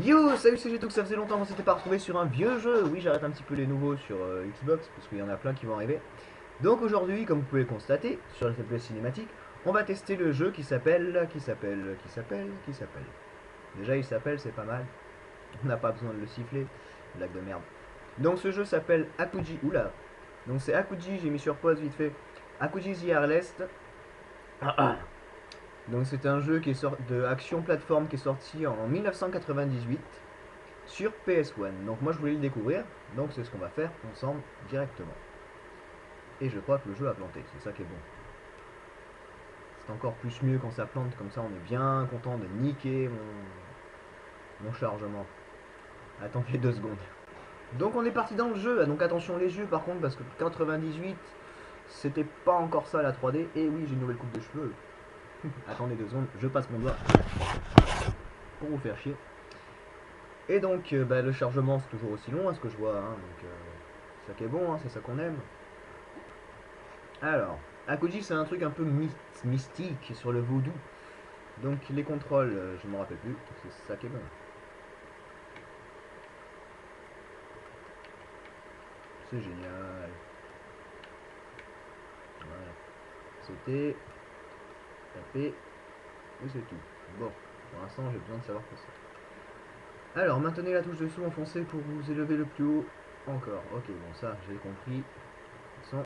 Yo, salut, c'est Jetou, ça faisait longtemps qu'on s'était pas retrouvé sur un vieux jeu. Oui, j'arrête un petit peu les nouveaux sur Xbox parce qu'il y en a plein qui vont arriver. Donc aujourd'hui, comme vous pouvez le constater, sur la faiblesse cinématique, on va tester le jeu qui s'appelle. Déjà, il s'appelle, c'est pas mal. On n'a pas besoin de le siffler. Blague de merde. Donc ce jeu s'appelle Akuji. Oula. Donc c'est Akuji, j'ai mis sur pause vite fait. Akuji The Arlest. Donc c'est un jeu qui est de action plateforme qui est sorti en 1998 sur PS1. Donc moi je voulais le découvrir, donc c'est ce qu'on va faire ensemble directement. Et je crois que le jeu a planté, c'est ça qui est bon. C'est encore plus mieux quand ça plante, comme ça on est bien content de niquer mon chargement. Attendez 2 secondes. Donc on est parti dans le jeu, donc attention les yeux par contre, parce que 98, c'était pas encore ça la 3D. Et oui, j'ai une nouvelle coupe de cheveux. Attendez 2 secondes, je passe mon doigt pour vous faire chier. Et donc le chargement c'est toujours aussi long à ce que je vois, hein, donc c'est ça qui est bon, hein, c'est ça qu'on aime. Alors, Akuji c'est un truc un peu mystique sur le voodoo. Donc les contrôles, je ne me rappelle plus, c'est ça qui est bon. C'est génial. Voilà. Sauter, taper, et c'est tout. Bon, pour l'instant j'ai besoin de savoir quoi c'est. Alors, maintenez la touche dessous enfoncée pour vous élever le plus haut. Encore, ok, bon ça j'ai compris. De toute façon,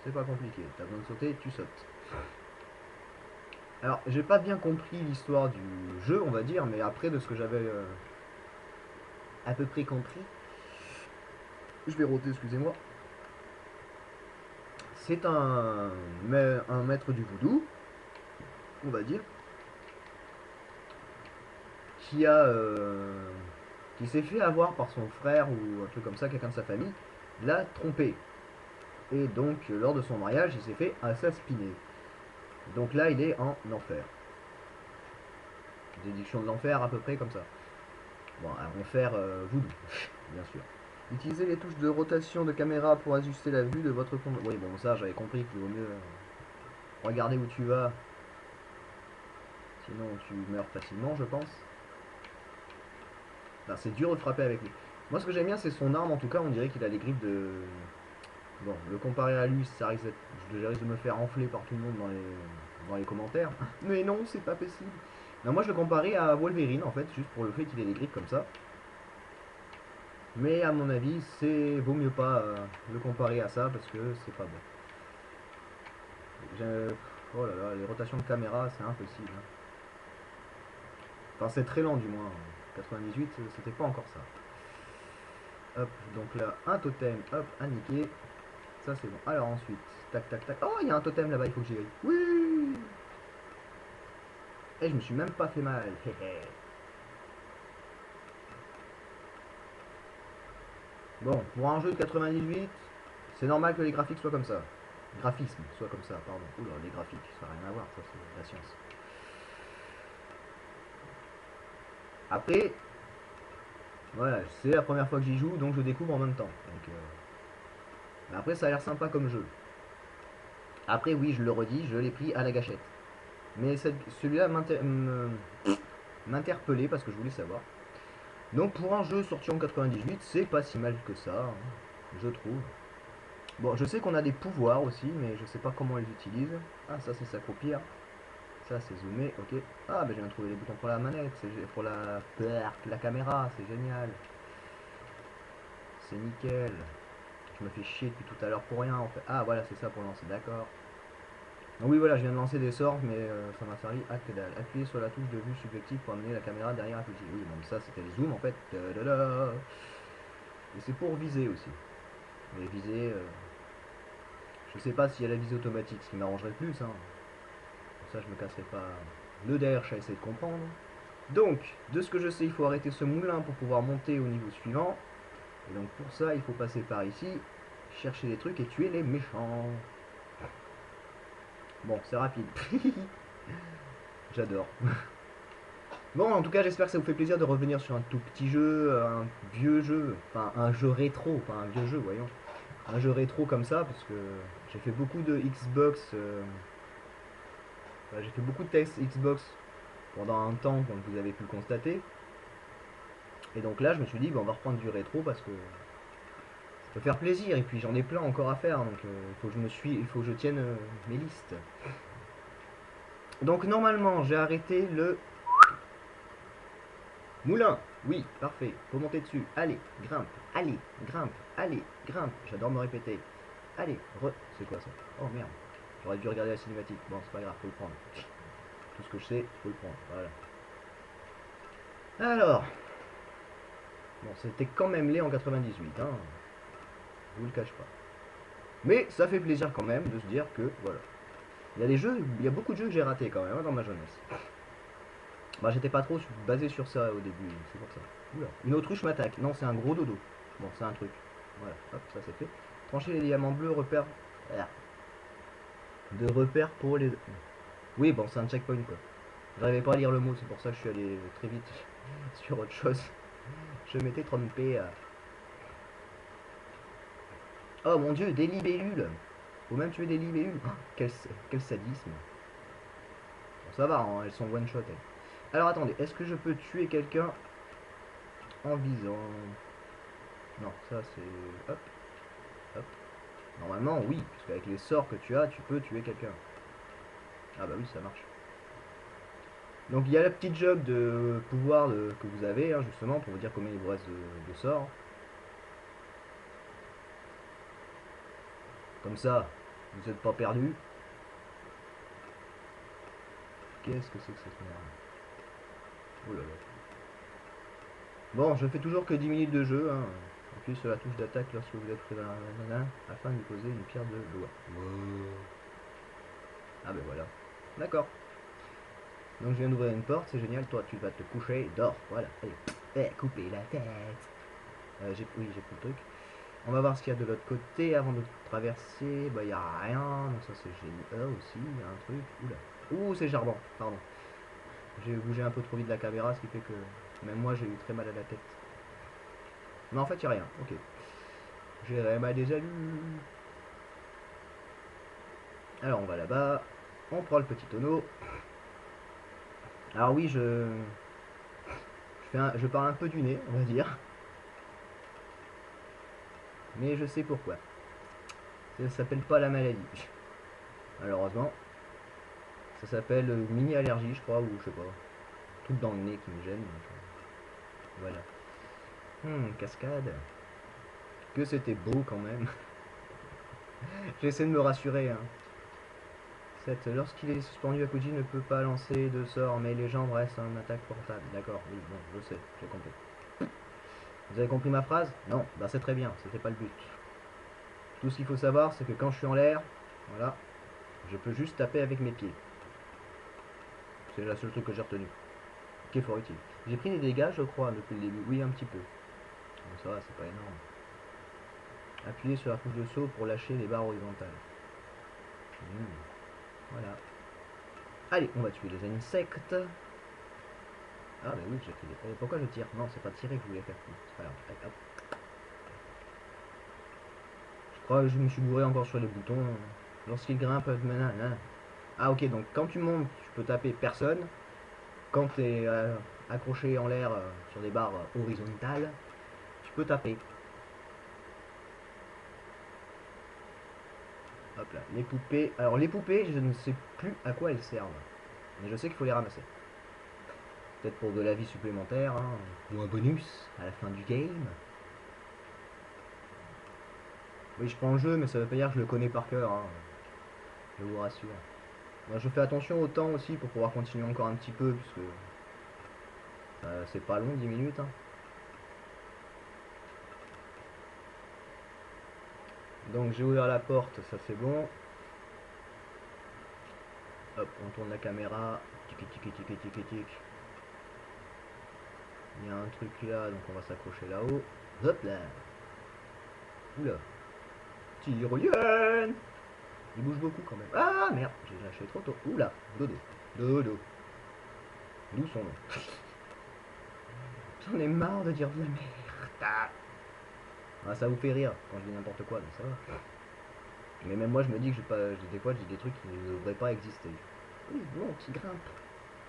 c'est pas compliqué. T'as besoin de sauter, tu sautes. Alors, j'ai pas bien compris l'histoire du jeu, on va dire, mais après, de ce que j'avais à peu près compris, je vais roter, excusez-moi. C'est un maître du voodoo, on va dire, qui a qui s'est fait avoir par son frère ou un truc comme ça, quelqu'un de sa famille, l'a trompé. Et donc, lors de son mariage, il s'est fait assassiner. Donc là, il est en enfer. Déduction de l'enfer, à peu près comme ça. Bon, un enfer voodoo, bien sûr. Utilisez les touches de rotation de caméra pour ajuster la vue de votre compte. Oui, bon, ça, j'avais compris qu'il vaut mieux regarder où tu vas. Sinon, tu meurs facilement, je pense. Ben, c'est dur de frapper avec lui. Moi, ce que j'aime bien, c'est son arme. En tout cas, on dirait qu'il a les griffes de. Bon, le comparer à lui, ça risque, je risque de me faire enfler par tout le monde dans les commentaires. Mais non, c'est pas possible. Non, moi, je le comparais à Wolverine, en fait, juste pour le fait qu'il ait les griffes comme ça. Mais à mon avis, c'est vaut mieux pas le comparer à ça parce que c'est pas bon. Oh là là, les rotations de caméra, c'est impossible, hein. Enfin, c'est très lent du moins. 98, c'était pas encore ça. Hop, donc là, un totem, hop, à niquer. Ça, c'est bon. Alors ensuite, tac, tac, tac. Oh, il y a un totem là-bas, il faut que j'y aille. Oui. Et je me suis même pas fait mal. Bon, pour un jeu de 98, c'est normal que les graphiques soient comme ça. Graphisme soit comme ça, pardon. Oula, les graphiques, ça n'a rien à voir, ça c'est la science. Après, voilà, c'est la première fois que j'y joue, donc je découvre en même temps. Donc, mais après, ça a l'air sympa comme jeu. Après, oui, je le redis, je l'ai pris à la gâchette. Mais celui-là m'interpellait parce que je voulais savoir. Donc pour un jeu sorti en 98, c'est pas si mal que ça, hein, je trouve. Bon, je sais qu'on a des pouvoirs aussi, mais je sais pas comment on les utilise. Ah, ça c'est s'accroupir. Ça c'est zoomer, ok. Ah, ben j'ai bien trouvé les boutons pour la manette, c'est pour la caméra, c'est génial. C'est nickel. Je me fais chier depuis tout à l'heure pour rien en fait. Ah, voilà, c'est ça pour lancer, d'accord. Donc oui, voilà, je viens de lancer des sorts, mais ça m'a servi à que dalle. Appuyez sur la touche de vue subjective pour amener la caméra derrière la petite. Oui, bon, ça c'était le zoom en fait. Et c'est pour viser aussi. Mais viser, je sais pas s'il y a la visée automatique, ce qui m'arrangerait le plus. Hein. Pour ça, je me casserai pas le derrière, je vais essayer de comprendre. Donc, de ce que je sais, il faut arrêter ce moulin pour pouvoir monter au niveau suivant. Et donc pour ça, il faut passer par ici, chercher des trucs et tuer les méchants. Bon, c'est rapide. J'adore. Bon, en tout cas, j'espère que ça vous fait plaisir de revenir sur un tout petit jeu, un vieux jeu, enfin un jeu rétro, pas un vieux jeu, voyons. Un jeu rétro comme ça, parce que j'ai fait beaucoup de Xbox, j'ai fait beaucoup de tests Xbox pendant un temps, comme vous avez pu le constater. Et donc là, je me suis dit, bon, on va reprendre du rétro parce que ça peut faire plaisir. Et puis j'en ai plein encore à faire, donc il faut que je tienne mes listes. Donc normalement, j'ai arrêté le moulin. Oui, parfait. Faut monter dessus. Allez, grimpe. Allez, grimpe. Allez, grimpe. J'adore me répéter. Allez, C'est quoi ça? Oh merde. J'aurais dû regarder la cinématique. Bon, c'est pas grave, faut le prendre. Tout ce que je sais, faut le prendre. Voilà. Alors. Bon, c'était quand même laid en 98, hein. Je vous le cache pas. Mais ça fait plaisir quand même de se dire que, voilà. Il y a beaucoup de jeux que j'ai ratés quand même hein, dans ma jeunesse. Bah, j'étais pas trop basé sur ça au début, c'est pour ça. Oula. Une autruche m'attaque. Non, c'est un gros dodo. Bon, c'est un truc. Voilà, hop, ça c'est fait. Trancher les diamants bleus, repère. Ah. De repère pour les. Oui, bon, c'est un checkpoint quoi. J'arrivais pas à lire le mot, c'est pour ça que je suis allé très vite sur autre chose. Je m'étais trompé. Oh mon dieu, des libellules. Faut même tuer des libellules. Oh, quel sadisme. Bon, ça va, hein, elles sont one shot. Alors attendez, est-ce que je peux tuer quelqu'un en visant? Non, ça c'est... Hop, hop. Normalement, oui, parce qu'avec les sorts que tu as, tu peux tuer quelqu'un. Ah bah oui, ça marche. Donc il y a la petite job de pouvoir que vous avez, hein, justement, pour vous dire combien il vous reste de sorts. Comme ça, vous n'êtes pas perdu. Qu'est-ce que c'est que cette merde? Oh là là. Bon, je fais toujours que 10 minutes de jeu. Hein. Appuyez sur la touche d'attaque lorsque vous êtes près d'un nana afin de lui poser une pierre de loi. Wow. Ah ben voilà. D'accord. Donc je viens d'ouvrir une porte, c'est génial. Toi, tu vas te coucher, dors. Voilà. Allez, couper la tête. Oui, j'ai pris le truc. On va voir ce qu'il y a de l'autre côté avant de traverser. Bah, il n'y a rien. Donc ça, c'est génial. Aussi, il y a un truc. Oula. Ouh, c'est Jardin. Pardon. J'ai bougé un peu trop vite la caméra, ce qui fait que même moi, j'ai eu très mal à la tête. Mais en fait, il n'y a rien. Ok. J'ai mal des allus. Alors, on va là-bas. On prend le petit tonneau. Alors oui, je parle un peu du nez, on va dire. Mais je sais pourquoi. Ça s'appelle pas la maladie. Malheureusement. Ça s'appelle mini-allergie, je crois, ou je sais pas. Truc dans le nez qui me gêne. Donc, voilà. Cascade. Que c'était beau quand même. J'essaie de me rassurer. Hein. Lorsqu'il est suspendu, Akuji ne peut pas lancer de sort, mais les jambes restent en attaque portable. D'accord, oui, bon, je sais, j'ai compris. Vous avez compris ma phrase? Non, bah c'est très bien, c'était pas le but. Tout ce qu'il faut savoir, c'est que quand je suis en l'air, voilà, je peux juste taper avec mes pieds. C'est la seule truc que j'ai retenu. Ok, fort utile. J'ai pris des dégâts, je crois, depuis le début. Oui, un petit peu. Bon, ça va, c'est pas énorme. Appuyez sur la touche de saut pour lâcher les barres horizontales. Voilà. Allez, on va tuer les insectes. Ah bah oui, j'ai pris des... Pourquoi je tire? Non, c'est pas tirer que je voulais faire. C'est pas grave. Hop. Je crois que je me suis bourré encore sur les boutons. Lorsqu'il grimpe, ah ok, donc quand tu montes, tu peux taper personne. Quand tu es accroché en l'air sur des barres horizontales, tu peux taper. Hop là, les poupées. Alors les poupées, je ne sais plus à quoi elles servent. Mais je sais qu'il faut les ramasser. Peut-être pour de la vie supplémentaire, hein, ou un bonus à la fin du game. Oui, je prends le jeu, mais ça veut pas dire que je le connais par cœur. Hein. Je vous rassure. Moi, je fais attention au temps aussi pour pouvoir continuer encore un petit peu, puisque c'est pas long, 10 minutes. Hein. Donc j'ai ouvert la porte, ça c'est bon. Hop, on tourne la caméra. Tic tic tic tic tic tic. Il y a un truc là, donc on va s'accrocher là-haut. Hop là. Oula. Tyrolienne. Il bouge beaucoup quand même. Ah merde, j'ai lâché trop tôt. Oula, dodo. Dodo. D'où son nom. J'en ai marre de dire de la merde. Ah, ça vous fait rire quand je dis n'importe quoi, donc ça va. Mais même moi je me dis que des fois je dis des trucs qui ne devraient pas exister. Oui, bon, qui grimpe.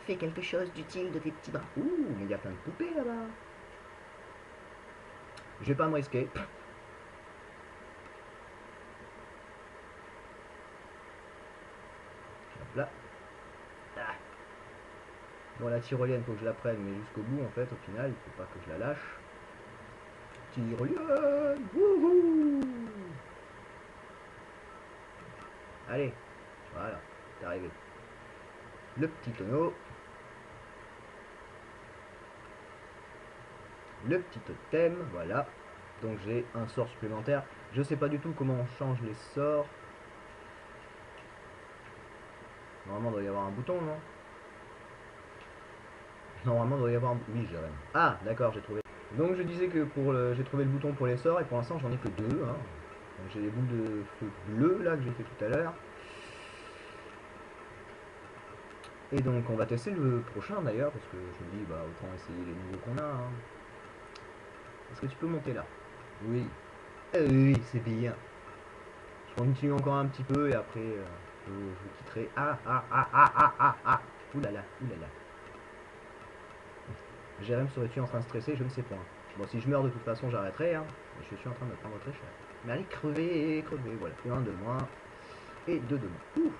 Fais quelque chose d'utile de tes petits bras. Ouh, mais il y a plein de poupées là-bas. Je vais pas me risquer. Hop là. Ah. Bon, la tyrolienne, faut que je la prenne, mais jusqu'au bout, en fait, au final, il faut pas que je la lâche. Tyrolienne. Wouhou. Allez, voilà, c'est arrivé. Le petit tonneau. Le petit totem, voilà. Donc j'ai un sort supplémentaire. Je sais pas du tout comment on change les sorts. Normalement, il doit y avoir un bouton, non? Normalement, il doit y avoir un... Oui, j'ai rien. Ah, d'accord, j'ai trouvé. Donc je disais que j'ai trouvé le bouton pour les sorts et pour l'instant j'en ai que deux. Hein. J'ai les boules de feu bleu là que j'ai fait tout à l'heure. Et donc on va tester le prochain d'ailleurs parce que je me dis bah autant essayer les nouveaux qu'on a. Hein. Est-ce que tu peux monter là? Oui. Oui, c'est bien. Je continue encore un petit peu et après je vous quitterai. Ah ah ah ah ah ah ah. Oulala, oulala. Jérém serais-tu en train de stresser? Je ne sais pas. Bon, si je meurs de toute façon, j'arrêterai. Hein. Mais je suis en train de me prendre très cher. Mais allez, crever, crever. Voilà, un de moins. Et deux de moins. Ouh.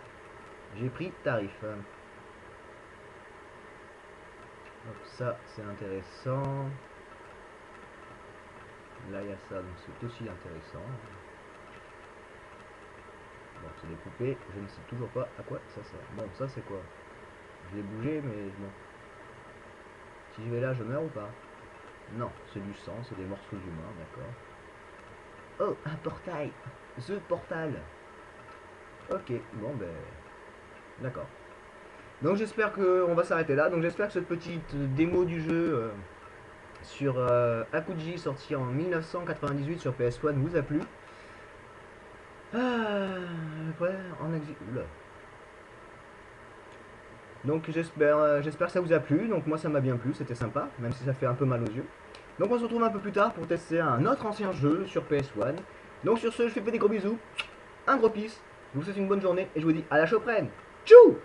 J'ai pris tarif. Donc ça, c'est intéressant. Là, il y a ça, donc c'est aussi intéressant. Bon, c'est des poupées. Je ne sais toujours pas à quoi ça sert. Bon, ça, c'est quoi? Je l'ai bougé, mais bon. Si je vais là, je meurs ou pas? Non, c'est du sang, c'est des morceaux humains, d'accord. Oh, un portail. The Portal. Ok, bon ben... D'accord. Donc j'espère qu'on va s'arrêter là. Donc j'espère que cette petite démo du jeu sur Akuji sorti en 1998 sur PS1 vous a plu. Après, en exil... Donc j'espère que ça vous a plu. Donc moi ça m'a bien plu, c'était sympa, même si ça fait un peu mal aux yeux. Donc on se retrouve un peu plus tard pour tester un autre ancien jeu sur PS1. Donc sur ce, je fais des gros bisous, un gros peace, je vous souhaite une bonne journée et je vous dis à la prochaine. Tchou!